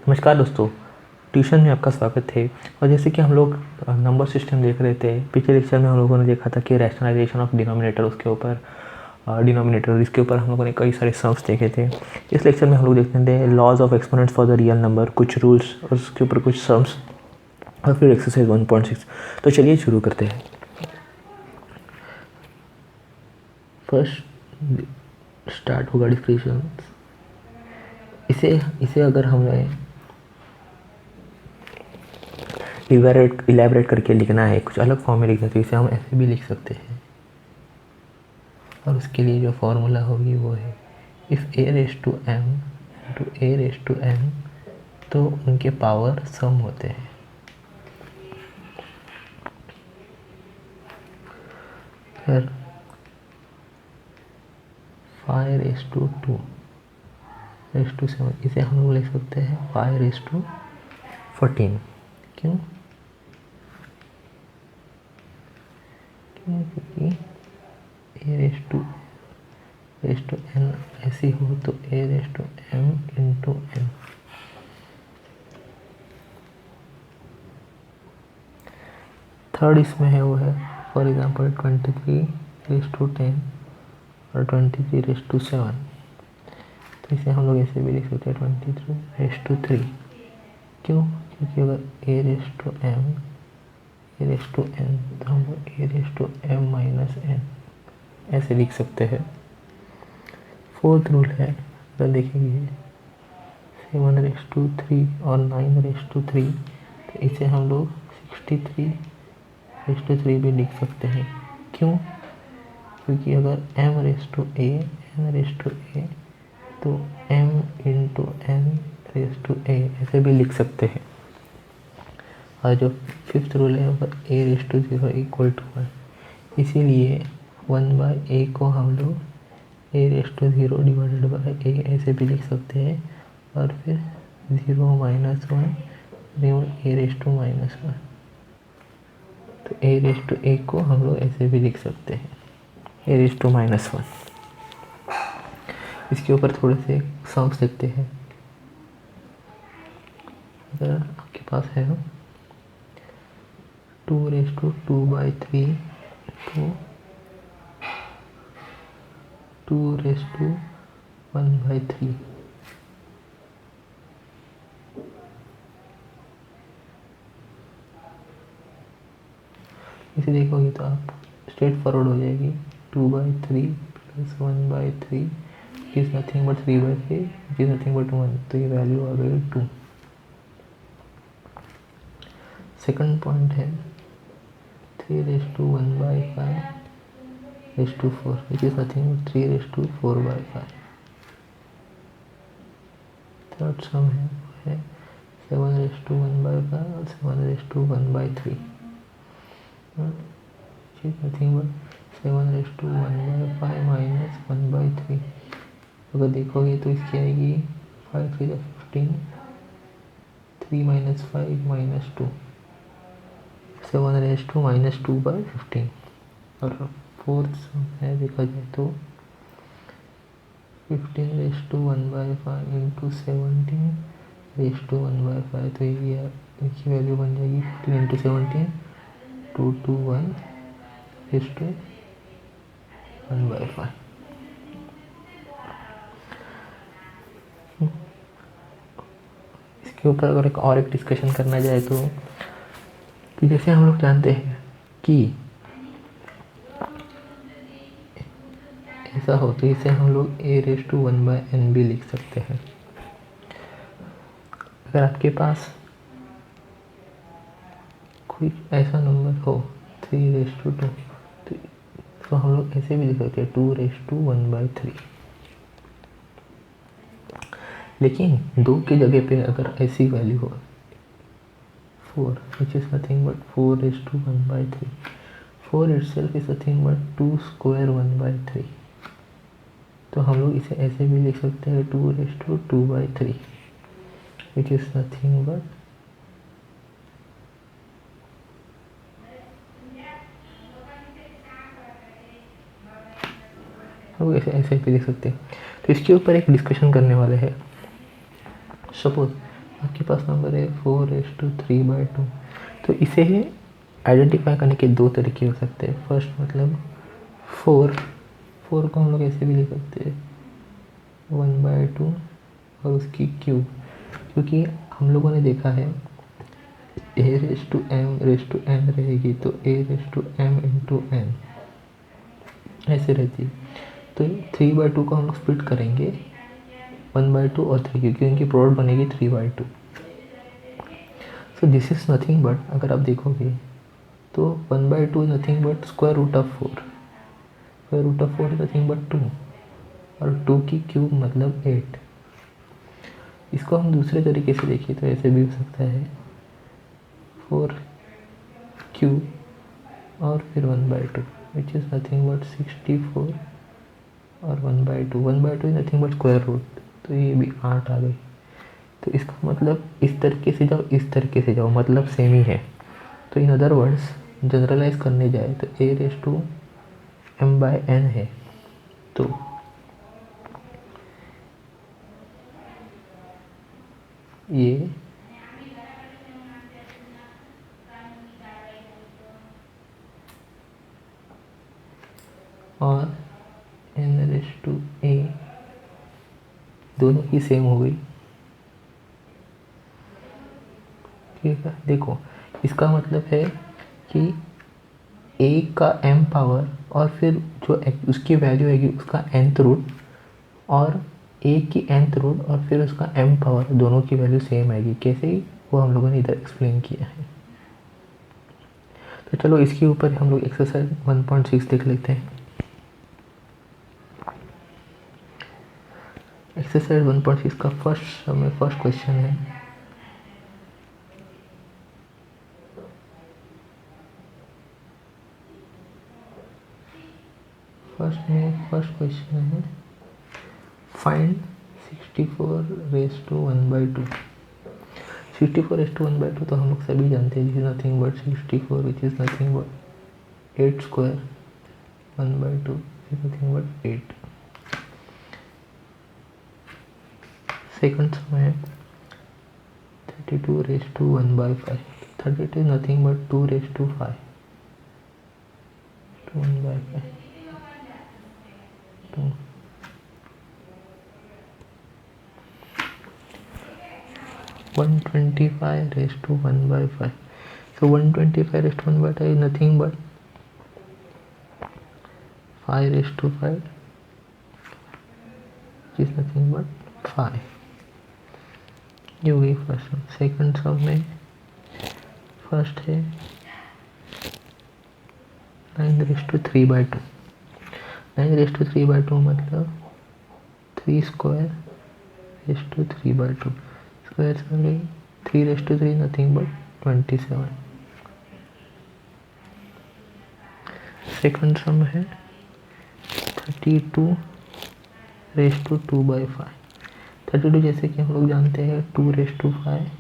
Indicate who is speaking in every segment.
Speaker 1: नमस्कार दोस्तों, ट्यूशन में आपका स्वागत है। और जैसे कि हम लोग नंबर सिस्टम देख रहे थे, पिछले लेक्चर में हम लोगों ने देखा था कि रैशनलाइजेशन ऑफ डिनोमिनेटर, उसके ऊपर डिनोमिनेटर, इसके ऊपर हम लोगों ने कई सारे सम्स देखे थे। इस लेक्चर में हम लोग देखते थे laws of exponents for the real number, कुछ रूल्स और उसके ऊपर कुछ सम्स, और फिर एक्सरसाइज 1.6। तो चलिए शुरू करते हैं। फर्स्ट स्टार्ट होगा डिस्क्रिप्शन। इसे अगर हमें इलेबरेट करके लिखना है, कुछ अलग फॉर्म में लिखना है, तो इसे हम ऐसे भी लिख सकते हैं। और उसके लिए जो फॉर्मूला होगी वो है if a raise to m into a raise to n, तो उनके पावर सम होते हैं। फिर 5 रेज टू 2 रेज टू 7, इसे हम लोग लिख सकते हैं 5 रेज टू 14। क्यों? क्योंकि a रेज टू n ऐसी हो तो a raise to m into n। Third इसमें है वो है फॉर एग्जाम्पल 23 रेज टू 10 और 23 रेज टू 7, तो इसे हम लोग ऐसे भी लिख सकते हैं 23 रेज टू 3। क्यों? क्योंकि अगर a raise to m a raise to n, तो हम लोग a raise to m minus n ऐसे लिख सकते हैं। फोर्थ रूल है, अगर देखेंगे 7 रेज टू 3 और 9 रेज टू 3, तो इसे हम लोग 63 रेज टू 3 भी लिख सकते हैं। क्यों? क्योंकि अगर m raise to a n raise to a, तो m into n raise to a ऐसे भी लिख सकते हैं। और जो फिफ्थ रूल है वो a raise to 0 equal to 1, इसीलिए 1/a को हम लोग a raise to 0 divided by a ऐसे भी लिख सकते हैं। और फिर 0 minus 1 a raise to minus 1, तो a रेज टू a को हम लोग ऐसे भी लिख सकते हैं a रेज टू माइनस 1। इसके ऊपर थोड़े से सम्स देखते हैं। अगर आपके पास है 2 रेज टू 2/3 तो 2 रेज टू 1/3, इसे देखोगे तो आप स्ट्रेट फॉरवर्ड हो जाएगी। 2/3 plus 1/3 is nothing but 3/3 is nothing but 1, तो ये वैल्यू आ गई 2। सेकंड पॉइंट है 3 raise to 1/5 raise to 4 which is nothing but 3 raise to 4/5। Third sum है 7 रेज टू 1/5 और 7 raise to 1/3, which is nothing but 7 raise to 1/5 minus 1/3। अगर देखोगे तो इसकी आएगी 5 3 15, 3 minus 5 minus 2, 7 raise to minus 2/15। और फोर्थ सम है, देखा जाए तो 15 raise to 1/5 into 17 raise to 1/5, तो ये इसकी वैल्यू बन जाएगी 15 इंटू 17 221 रेज टू 1/5। इसके ऊपर अगर एक डिस्कशन करना जाए तो कि जैसे हम लोग जानते हैं कि ऐसा हो तो इसे हम लोग a रेज टू 1/n भी लिख सकते हैं। अगर आपके पास कोई ऐसा नंबर हो 3 रेज टू 2, तो हम लोग ऐसे भी लिख सकते हैं 2 रेज टू 1/3। लेकिन 2 की जगह पे अगर ऐसी वैल्यू हो 4 which is nothing but 4 raise to 1/3, 4 itself is nothing but 2 square 1/3, तो हम लोग इसे ऐसे भी लिख सकते हैं 2 raise to 2/3 which is nothing but हम लोग ऐसे भी लिख सकते हैं। तो इसके ऊपर एक डिस्कशन करने वाले हैं। सपोज आपके पास नंबर है 4/3/2। तो इसे आइडेंटिफाई करने के दो तरीके हो सकते हैं। फर्स्ट मतलब 4 को हम लोग ऐसे भी लिख सकते हैं 1/2 और उसकी क्यूब, क्योंकि हम लोगों ने देखा है a⁻m⁻n रहेगी तो a⁻m × n ऐसे रहती है। तो 3/2 को हम लोग स्प्लिट करेंगे 1/2 और 3 क्योंकि इनकी प्रोडक्ट बनेगी 3/2। So this is nothing but, अगर आप देखोगे तो 1/2 is nothing but square root of 4, square root of 4 is nothing but 2 और 2 की क्यूब मतलब 8। इसको हम दूसरे तरीके से देखिए तो ऐसे भी हो सकता है 4 क्यूब और फिर 1/2 विच इज़ नथिंग बट 64 और 1/2 is nothing but square root, तो ये भी 8 आ गई। तो इसका मतलब इस तरीके से जाओ, इस तरीके से जाओ, मतलब सेम ही है। तो इन अदर वर्ड्स जनरलाइज करने जाए तो a⁻m/n है। तो ये और n⁻a दोनों की सेम हो गई। ठीक है, देखो इसका मतलब है कि a का m पावर और फिर जो उसकी वैल्यू आएगी उसका nth रूट, और a की nth रूट और फिर उसका m पावर, दोनों की वैल्यू सेम आएगी। कैसे ही वो हम लोगों ने इधर एक्सप्लेन किया है। तो चलो इसके ऊपर हम लोग एक्सरसाइज 1.6 देख लेते हैं। एक्सरसाइज 1.6 का फर्स्ट क्वेश्चन है फर्स्ट क्वेश्चन है फाइंड 64/1/2। 64/1/2 तो हम लोग सभी जानते हैं, this is nothing but 64 which is nothing but 8 square, 1/2 is nothing but 8। Second सम है 32/1/5। 32 nothing but 2/5, 1/5 2। 125/1/5। So 125/1/5 is nothing but 5/5, which is nothing but 5। ये हो गई फर्स्ट सम। सेकंड सम में फर्स्ट है 9/3/2। 9/3/2 मतलब 3 स्क्वायर 3/2 स्क्वायर से हो गई 3/3 नथिंग बट 27। सेकंड सम है 32/2/5। 32 जैसे कि हम लोग जानते हैं 2/5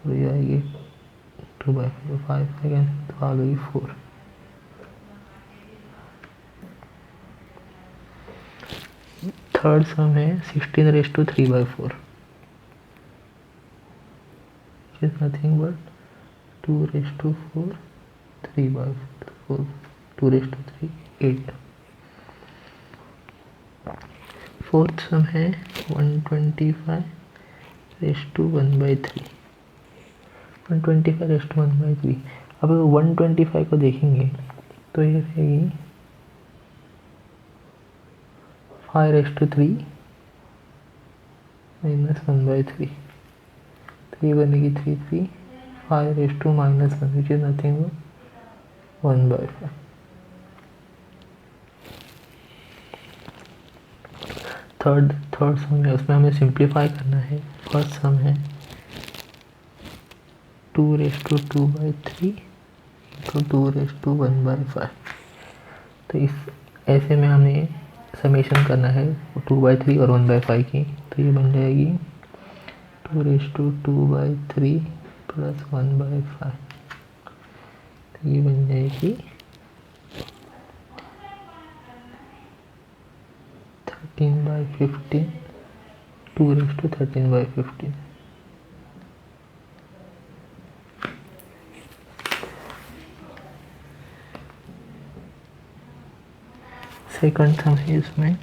Speaker 1: और ये आएगी 2/5, 5 सेकेंड तो आ गई 4। थर्ड सम है 16/3/4, which is nothing but 2/4 3/4, 2/3 8। Fourth sum है 125/1/3। 125/1/3। अब 125 को देखेंगे तो ये रहेगी 5/3 -1/3। तो ये बनेगी 3 5/-1 विच is nothing but 1/5। Third sum है, उसमें हमें सिंप्लीफाई करना है। फर्स्ट सम है 2/2/3 तो 2/1/5। तो इस ऐसे में हमें समेशन करना है 2/3 और 1/5 की, तो ये बन जाएगी 2/2/3 प्लस 1/5। तो ये बन जाएगी 13/15, 2/13/15। सेकंड सम है इसमें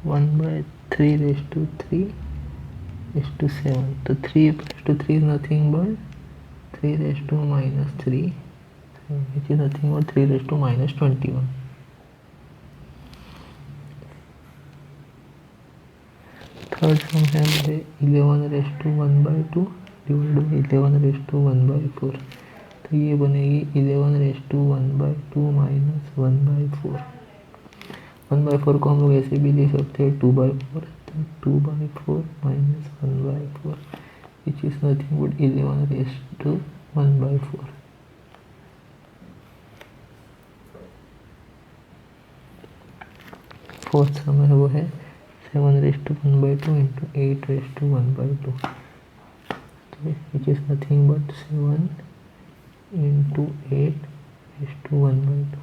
Speaker 1: 1/3^3 तो 3/3 is nothing but 3^-3 which is nothing but 3^-21. Third sum है 11^1/2 डिवाइड बाई 11^1/4 तो ये बनेगी 11^1/2 माइनस 1/4। 1/4 को हम लोग ऐसे भी ले सकते हैं 2/4 2/4 minus 1/4 which is nothing but 11^1/4। Fourth sum है वो है 7^1/2 into 8^1/2 which is nothing but 7 into 8^1/2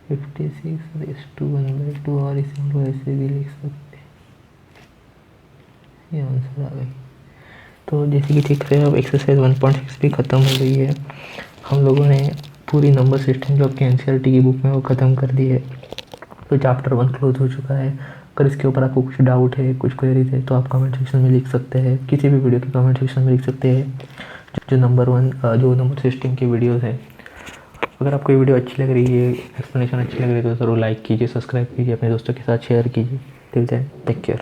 Speaker 1: 56^1/2 और इसे हम लोग ऐसे भी लिख सकते हैं। ये आंसर आ गई। तो जैसे कि देख रहे हैं अब एक्सरसाइज 1.6 भी ख़त्म हो गई है। हम लोगों ने पूरी नंबर सिस्टम जो आपकी एनसीईआरटी की बुक में वो ख़त्म कर दी है। तो चैप्टर 1 क्लोज हो चुका है। अगर इसके ऊपर आपको कुछ डाउट है, कुछ क्वेरीज है तो आप कमेंट सेक्शन में लिख सकते हैं। किसी भी वीडियो के कमेंट सेक्शन में लिख सकते हैं। जो नंबर सिस्टम की वीडियोस है, अगर आपको ये वीडियो अच्छी लग रही है, एक्सप्लेनेशन अच्छी लग रही है तो ज़रूर लाइक कीजिए, सब्सक्राइब कीजिए, अपने दोस्तों के साथ शेयर कीजिए। Till then take care.